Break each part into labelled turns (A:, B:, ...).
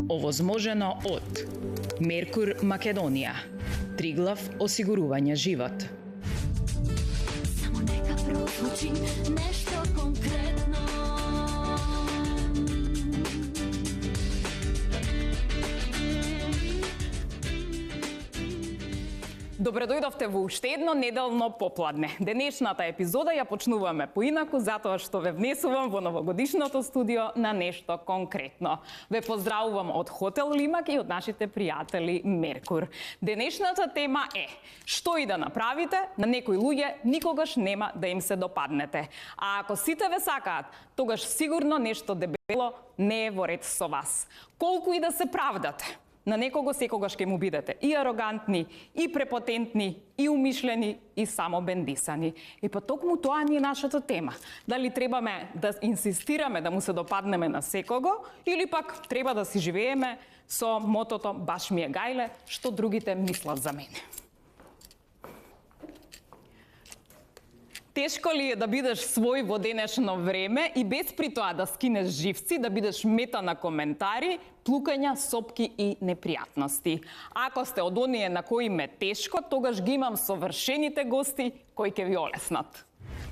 A: Овозможено од Меркур Македонија. Триглав осигурување живот.
B: Само нека прозвучи нешто конкретно.
C: Добре дојдовте во уште едно неделно попладне. Денешната епизода ја почнуваме поинаку затоа што ве внесувам во новогодишното студио на нешто конкретно. Ве поздравувам од Хотел Лимак и од нашите пријатели Меркур. Денешната тема е: што и да направите, на некои луѓе никогаш нема да им се допаднете. А ако сите ве сакаат, тогаш сигурно нешто дебело не е во ред со вас. Колку и да се правдате, на некого секогаш ќе му бидете и арогантни, и препотентни, и умишлени, и само бендисани. И па токму тоа ни е нашата тема. Дали требаме да инсистираме да му се допаднеме на секого, или пак треба да си живееме со мотото баш ми е гајле, што другите мислат за мене. Тешко ли е да бидеш свој во денешно време и без при тоа да скинеш живци, да бидеш мета на коментари, плукања, сопки и непријатности? Ако сте од оние на кои ме тешко, тогаш ги имам совршените гости кои ќе ви олеснат.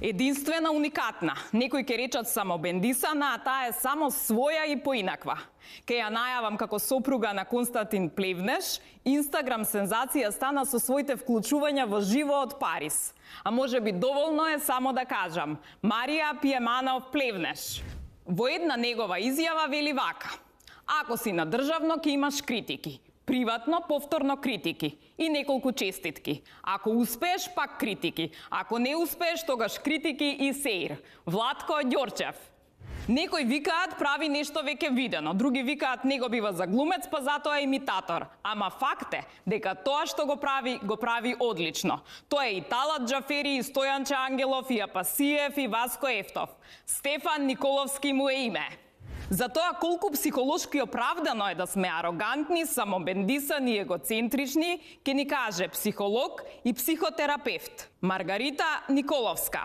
C: Единствена, уникатна. Некои ќе речат само бендисана, а таа е само своја и поинаква. Ке ја најавам како сопруга на Константин Плевнеш, Инстаграм сензација стана со своите вклучувања во живо од Париз. А може би доволно е само да кажам: Марија Пиеманов Плевнеш. Во една негова изјава вели вака: ако си на државно ќе имаш критики, приватно повторно критики и неколку честитки. Ако успееш, пак критики. Ако не успееш, тогаш критики и сеир. Владко Ѓорчев. Некои викаат прави нешто веќе видено, други викаат не го бива за глумец, па затоа е имитатор. Ама факт е дека тоа што го прави одлично. Тоа е и Талат Џафери, и Стојанче Ангелов, и Апасиев, и Васко Ефтов. Стефан Николовски му е име. За тоа колку психолошки оправдано е да сме арогантни, самобендисани и егоцентрични, ќе ни каже психолог и психотерапевт Маргарита Николовска.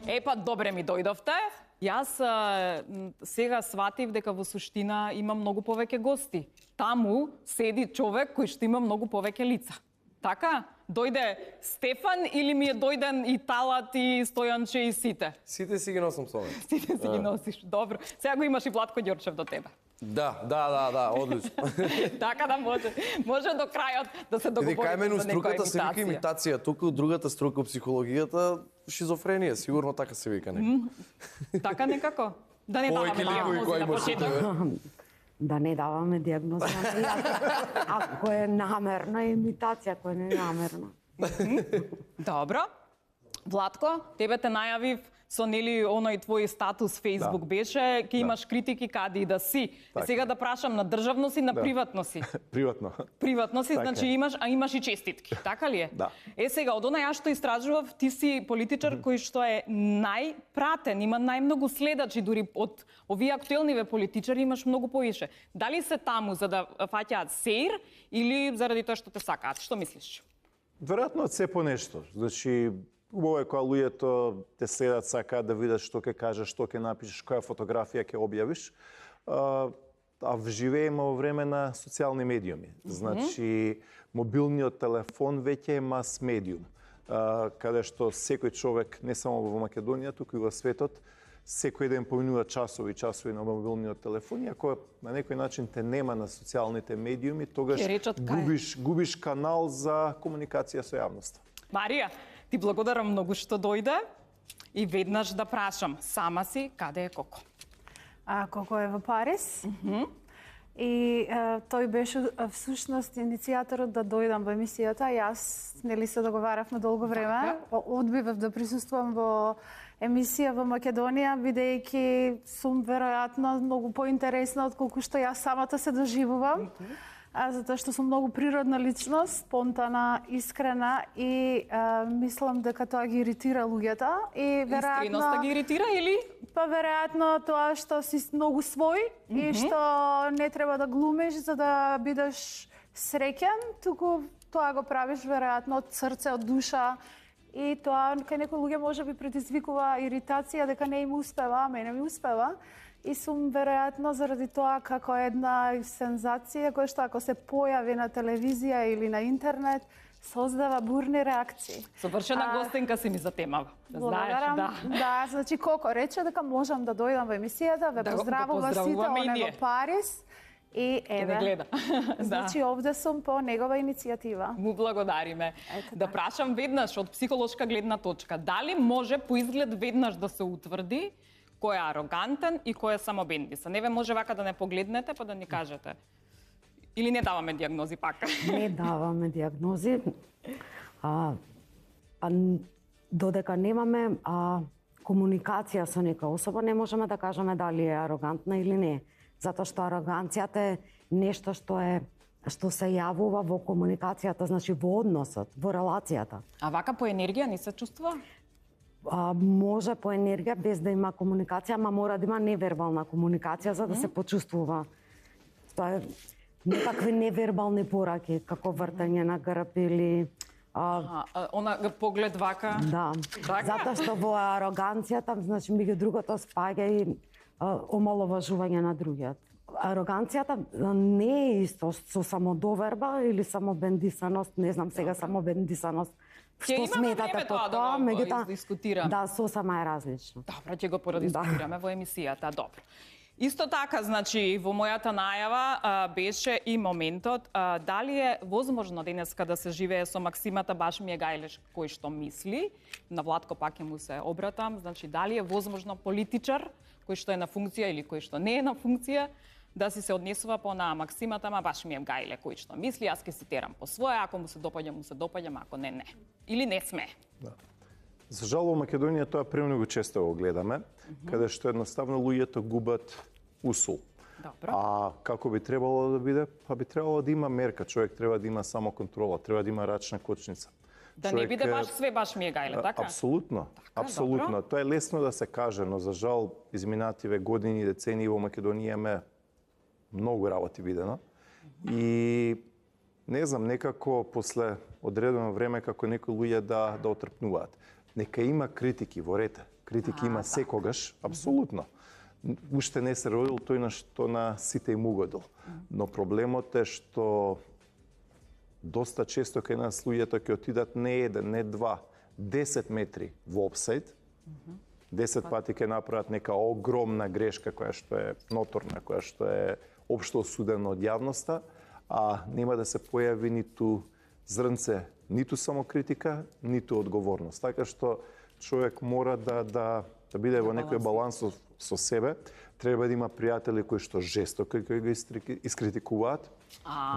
C: Епа, добре ми дојдовте. Јас сега сватив дека во суштина има многу повеќе гости. Таму седи човек кој што има многу повеќе лица. Така? Дојде Стефан или ми е дојден и Талат и Стојанче и сите?
D: Сите си ги носам со мене.
C: Сите си ги носиш, добро. Сега го имаш и Владко Ѓорчев до тебе.
D: Да, одлично.
C: Така да може до крајот да се договориме за некоја
D: имитација.
C: имитација.
D: Струката се вика имитација, туку другата струка психологијата шизофренија, сигурно така се вика некако.
C: Така некако. Да не даваме диагнози на почеток.
E: Да не даваме диагноза, ако е намерна имитација, ако не е намерна.
C: Добро. Владко, тебе те најавив со нели оној твој статус Facebook беше, ќе имаш критики каде и да си. Сега да прашам, на државно си, на приватно си?
F: Приватно.
C: Приватно си,
F: Така
C: значи имаш и честитки, така ли е?
F: Да.
C: Сега, од онај што истражував, ти си политичар кој што е најпратен, има најмногу следачи, дури од овие актуелниве политичари имаш многу повише. Дали се таму за да фаќаат сеир или заради тоа што те сакаат? Што мислиш?
F: Веројатно од се по нешто. Значи, убаво е кога луѓето те следат, сакаат да видат што ќе кажеш, што ќе напишеш, која фотографија ќе објавиш. А живееме во време на социјални медиуми. Значи, мобилниот телефон веќе е мас медиум, каде што секој човек, не само во Македонија, туку и во светот, секој ден поминува часови на мобилниот телефон, и ако на некој начин те нема на социјалните медиуми, тогаш губиш канал за комуникација со јавноста.
C: Марија, ти благодарам многу што дојде и веднаш да прашам, сама си, каде е Коко?
G: Коко е во Париз. И тој беше всушност иницијаторот да дојдам во емисијата. Јас нели се договаравме долго време, одбивав да присуствувам во емисија во Македонија, бидејќи сум веројатно многу поинтересна отколку што јас самата се доживувам. Затоа што сум многу природна личност, спонтана, искрена и мислам дека тоа ги иритира луѓето. И веројатно
C: искреноста ги иритира или?
G: Па веројатно тоа што си многу свој и што не треба да глумиш за да бидеш среќен, туку тоа го правиш веројатно од срце, од душа и тоа кај некои луѓе може би предизвикува иритација дека не им успева, а мене ми успева. И сум веројатно заради тоа како една сензација која што ако се појави на телевизија или на интернет, создава бурни реакции.
C: Совршена гостинка си ми за темава. Да знаеш,
G: Благодарам.
C: да.
G: Да, значи Коко рече дека можам да дојдам во емисијата, ве
C: Да го
G: поздравува сите,
C: поздравуваме и
G: он е
C: ние.
G: во Париз. И
C: Ке не
G: еве,
C: гледа.
G: значи овде сум по негова иницијатива.
C: Му благодариме. Да прашам веднаш од психолошка гледна точка, дали може по изглед веднаш да се утврди кој е арогантен и кој е самобендисан? Еве може вака да не погледнете па да ни кажете. Или не даваме диагнози пак?
E: Не даваме диагнози. Додека немаме комуникација со нека особа, не можеме да кажеме дали е арогантна или не. Затоа што ароганцијата е нешто што се јавува во комуникацијата, значи во односот, во релацијата.
C: А вака по енергија не се чувствува?
E: Може по енергија без да има комуникација, ама мора да има невербална комуникација за да се почувствува. Тоа е некакви невербални пораки, како вртање на грб или
C: Она поглед вака?
E: да.
C: Така?
E: Затоа што во ароганцијата, значи меѓу другото спаѓа и омаловажување на другиот. Ароганцијата не е исто со самодоверба или самобендисаност, не знам сега самобендисаност.
C: Ќе имаме
E: сметате
C: време
E: под
C: тоа да го
E: меѓутоа,
C: дискутираме.
E: да, сосема е различно.
C: Добро, ќе го продискутираме во емисијата, добро. Исто така, значи, во мојата најава беше и моментот дали е возможно денеска да се живее со максимата баш ми е гајлеш кој што мисли. На Владко пак ќе му се обратам. Значи, дали е возможно политичар кој што е на функција или кој што не е на функција да си се однесува по на максимата, ма баш ми е гајле кој што мисли, јас ќе цитирам по своја, ако му се допаѓа, ако не, не. Или не сме.
F: Да. За жал во Македонија тоа премногу често го гледаме, каде што едноставно луѓето губат усул.
C: Добро.
F: А како би требало да биде? Па би требало да има мерка, човек треба да има само контрола, треба да има рачна кочница.
C: Да не биде баш све баш ми е гајле, така?
F: Апсолутно, апсолутно. Тоа е лесно да се каже, но за жал изминативе години и децении во Македонија имаме многу работи видено. И не знам, некако после одредено време како некои луѓе да отрпнуваат. Нека има критики во рете. Критики има секогаш, апсолутно. Уште не се родил тој на што на сите им угодил. Но проблемот е што доста често кај нас луѓето ќе отидат не еден, не два, 10 метри во офсайд, 10 пати ќе направат нека огромна грешка која што е ноторна, која што е општо осудена од јавноста, а нема да се појави ниту зрнце, ниту самокритика, ниту одговорност. Така што човек мора да биде во некој баланс со себе, треба да има пријатели кои што жестоко кои го искритикуваат,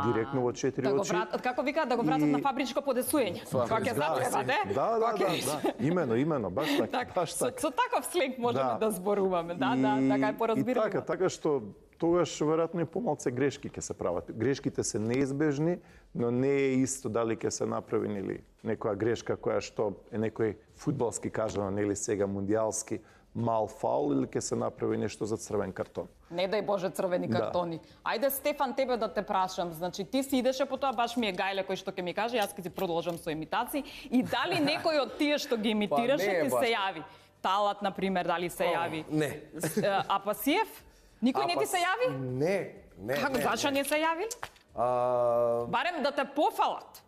F: директно во 4 очи.
C: Како викаат, да го вратат на фабричко подесуење. Тоа ќе затреба, не?
F: Да. Имено, баш така, баш така.
C: Со таков сленг можеме да зборуваме, така е поразбираемо.
F: Така што тогаш веројатно и помалце грешки ќе се прават. Грешките се неизбежни, но не е исто дали ќе се направи или некоја грешка која што е некој фудбалски кажано, нели сега мундијалски мал фаул или ќе се направи нешто за црвен картон.
C: Не дај Боже црвени картони. Ајде Стефан тебе да те прашам, значи ти си идеше по тоа баш ми е гајле кој што ќе ми каже, јас ќе ти продолжам со имитации и дали некој од тие што ги имитираше ти се јави? Талат на пример дали се јави?
D: Не.
C: А Пасиев? Никој не ти се јави?
D: Не.
C: Како зашо не се јави? Барем да те пофалат.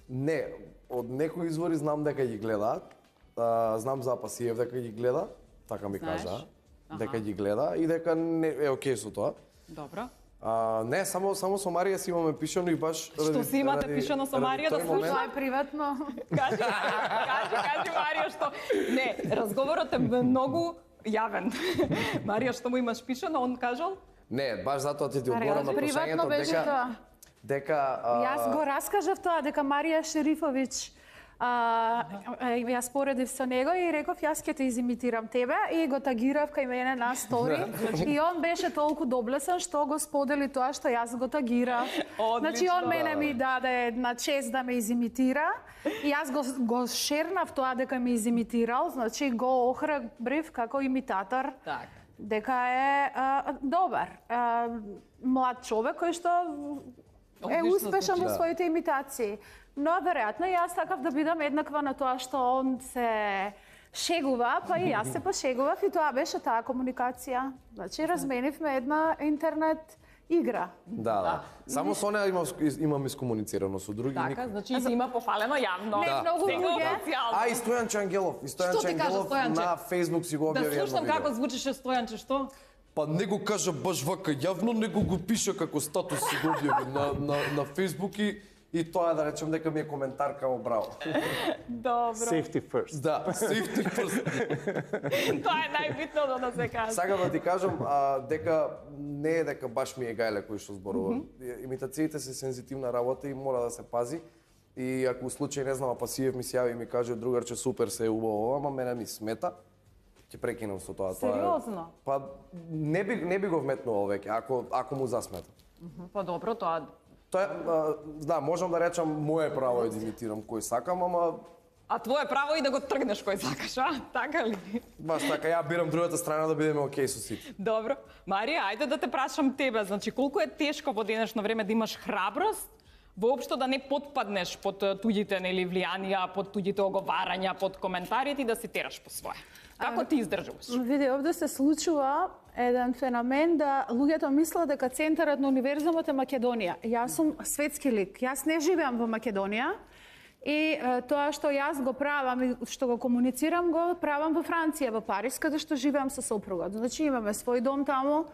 D: Не, од некои извори знам дека ги гледаат. Знам за Пасиев дека ги гледа, така ми кажа, дека ги гледа и дека не е окей со тоа.
C: Добро.
D: Не, само со Марија си имаме пишано и баш...
C: Што си имате пишано со Марија да слушам?
G: Тоа е приватно.
C: Кажи Марија што... Не, разговорот е многу јавен. Марија, што му имаш пишано, он кажал?
D: Не, баш затоа ти одговорам на
G: Приватно
D: прашањето
G: беше тоа.
D: дека
G: Јас го раскажав тоа дека Марија Шерифовиќ јас поредив со него и реков јас ќе те изимитирам тебе и го тагирав кај мене на стори и он беше толку доблесен што го сподели тоа што јас го тагирав. Значи он мене ми даде на чест да ме изимитира и јас го шернав тоа дека ме изимитирал, значи го охрабрив како имитатор.
C: Так.
G: Дека е добар. Млад човек кој што е успешен во своите имитации. Но веројатно јас сакав да бидам еднаква на тоа што он се шегува, па и јас се пошегував и тоа беше таа комуникација. Значи разменивме една интернет игра.
D: Да. Само со неа имам искомуницирано, со други
C: Така,
D: никак.
C: значи си има пофалено јавно.
G: Не, многу луѓе.
D: И Стојанче Ангелов,
C: Што ти кажа Стојанче?
D: на Facebook си го
C: Да
D: објави едно
C: слушам
D: видео.
C: како звучеше Стојанче, што?
D: Па не го кажа баш вака јавно, него го пише како статус си го објави на Facebook и тоа да речем дека ми е коментар као браво.
C: Добро.
F: Safety first.
D: Да, safety first.
C: Тоа е најбитно да се каже.
D: Сакам да ти кажам дека не е дека баш ми е гајле кој што зборува. Имитациите се сензитивна работа и мора да се пази. И ако у случај не знам, Пасиев ми се јави и ми каже другарче супер се е убаво, ама мене ми смета. Ќе прекинам со тоа.
C: Сериозно?
D: Па не би го вметнувал веќе ако му засмета.
C: Па добро, тоа
D: Тоа да, можам да речам мое право е да имитирам кој сакам, ама
C: А твое право и да го тргнеш кој сакаш, а? Така ли?
D: баш така, ја бирам другата страна да бидеме окей со сите.
C: Добро. Марија, ајде да те прашам тебе. Значи, колку е тешко во денешно време да имаш храброст воопшто да не потпаднеш под туѓите нели влијанија, под туѓите оговарања, под коментарите и да се тераш по свое. Како ти издржуваш?
G: Види, овде се случува еден феномен да луѓето мислат дека центарот на универзумот е Македонија. Јас сум светски лик. Јас не живеам во Македонија и тоа што јас го правам и што го комуницирам го правам во Франција, во Париз, каде што живеам со сопругот. Значи имаме свој дом таму.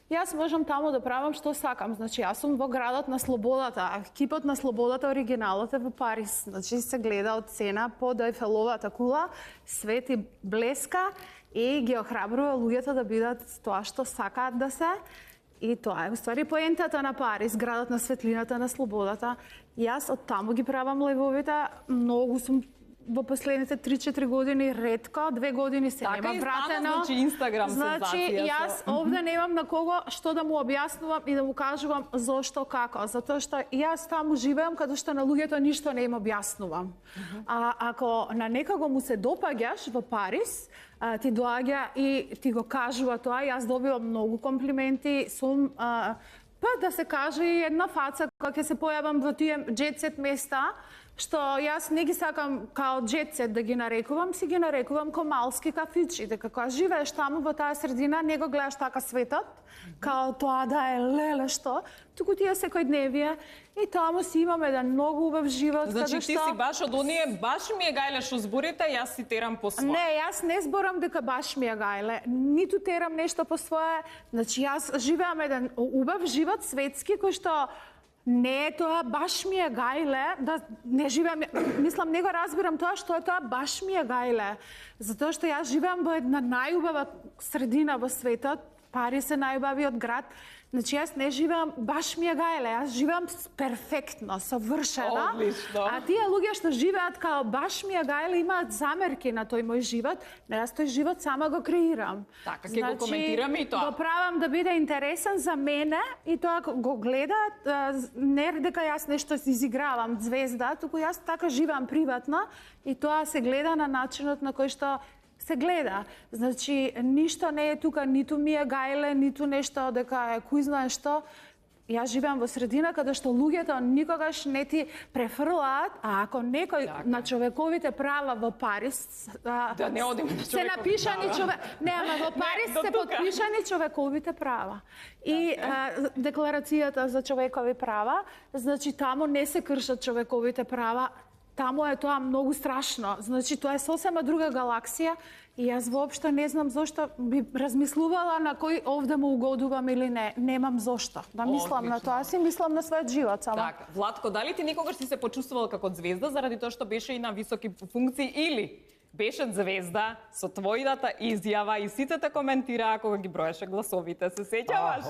G: Јас можам таму да правам што сакам. Значи јас сум во градот на слободата, а кипот на слободата оригиналот е во Париз. Значи се гледа од цена под Ефеловата кула, свети блеска и ги охрабрува луѓето да бидат тоа што сакаат да се. И тоа е уствари поентата на Париз, градот на светлината, на слободата. Јас од таму ги правам лајвовите, многу сум во последните 3-4 години ретко, 2 години се
C: Така
G: нема
C: и
G: вратено.
C: стана, значи, Инстаграм
G: Значи,
C: сензација
G: јас
C: со-
G: овде немам на кого што да му објаснувам и да му кажувам зошто, како. Затоа што јас таму живеам каде што на луѓето ништо не им објаснувам. А ако на некого му се допаѓаш во Париз, ти доаѓа и ти го кажува тоа, јас добивам многу комплименти, сум па да се каже и една фаца кога ќе се појавам во тие джетсет места, што јас не ги сакам као джетсет да ги нарекувам, си ги нарекувам комалски кафичи, дека кога живееш таму во таа средина, не го гледаш така светот, као тоа да е леле што, туку тие секојдневие и таму си имаме еден многу убав живот,
C: Значи
G: каде
C: ти
G: што...
C: си баш од оние, баш ми е гајле што зборите, јас си терам по свое.
G: Не, јас не зборам дека баш ми е гајле, ниту терам нешто по свое, значи јас живеам еден убав живот светски кој што не е тоа баш ми е гајле, да не живеам, мислам не го разбирам тоа што е тоа баш ми е гајле, затоа што јас живеам во една најубава средина во светот, Париз е најубавиот град. Значи јас не живеам баш ми е гајле, јас живеам перфектно, совршено.
C: Одлично.
G: А тие луѓе што живеат као баш ми е гајле имаат замерки на тој мој живот, но јас тој живот сама го креирам.
C: Така, ќе го коментираме и тоа.
G: Го правам да биде интересен за мене и тоа го гледаат, не дека јас нешто си изигравам звезда, туку јас така живеам приватно и тоа се гледа на начинот на кој што се гледа. Значи, ништо не е тука, ниту ми е гајле, ниту нешто дека е кој знае што. Јас живеам во средина каде што луѓето никогаш не ти префрлаат, а ако некој на човековите права во Париз
C: Да не одиме на
G: се
C: човековите
G: напишани
C: права.
G: Не, ама во Париз
C: до
G: се
C: тука.
G: подпишани човековите права. И декларацијата за човекови права, значи таму не се кршат човековите права. Таму е тоа многу страшно. Значи, тоа е сосема друга галаксија и јас воопшто не знам зошто би размислувала на кој овде му угодувам или не. Немам зошто да мислам на тоа. Си мислам на својот живот само.
C: Така, Владко, дали ти некогаш си се почувствувал како звезда заради тоа што беше и на високи функции или беше звезда со твојата изјава и сите те коментираа кога ги броеше гласовите, се сеќаваш?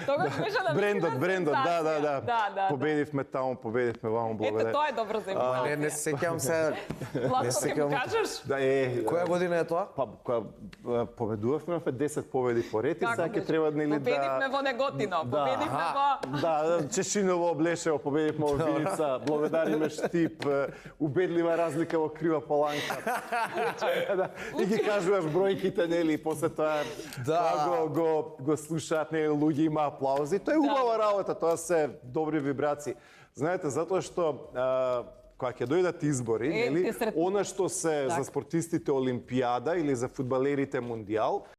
C: Тогаш беше на
F: Брендот, да.
C: Да.
F: Победивме таму, победивме ваму, благодарам.
C: Ето тоа е добро за информација.
D: Не се сеќавам се.
C: Владко, ќе ми кажеш?
F: Да,
D: Која година е тоа?
F: Па, кога победувавме, имавме 10 победи по ред и сега ќе треба нели да...
C: Победивме во Неготино, победивме во...
F: Да, Чешиново, Облешево, победивме во Виница, благодариме Штип, убедлива разлика во Крива Паланка. И ги кажуваш бројките, нели, и после тоа го слушаат, нели, луѓе има аплаузи. Тоа е убава работа, тоа се добри вибрации. Знаете, затоа што кога ќе дојдат избори, нели, она што се за спортистите Олимпијада или за фудбалерите Мундијал,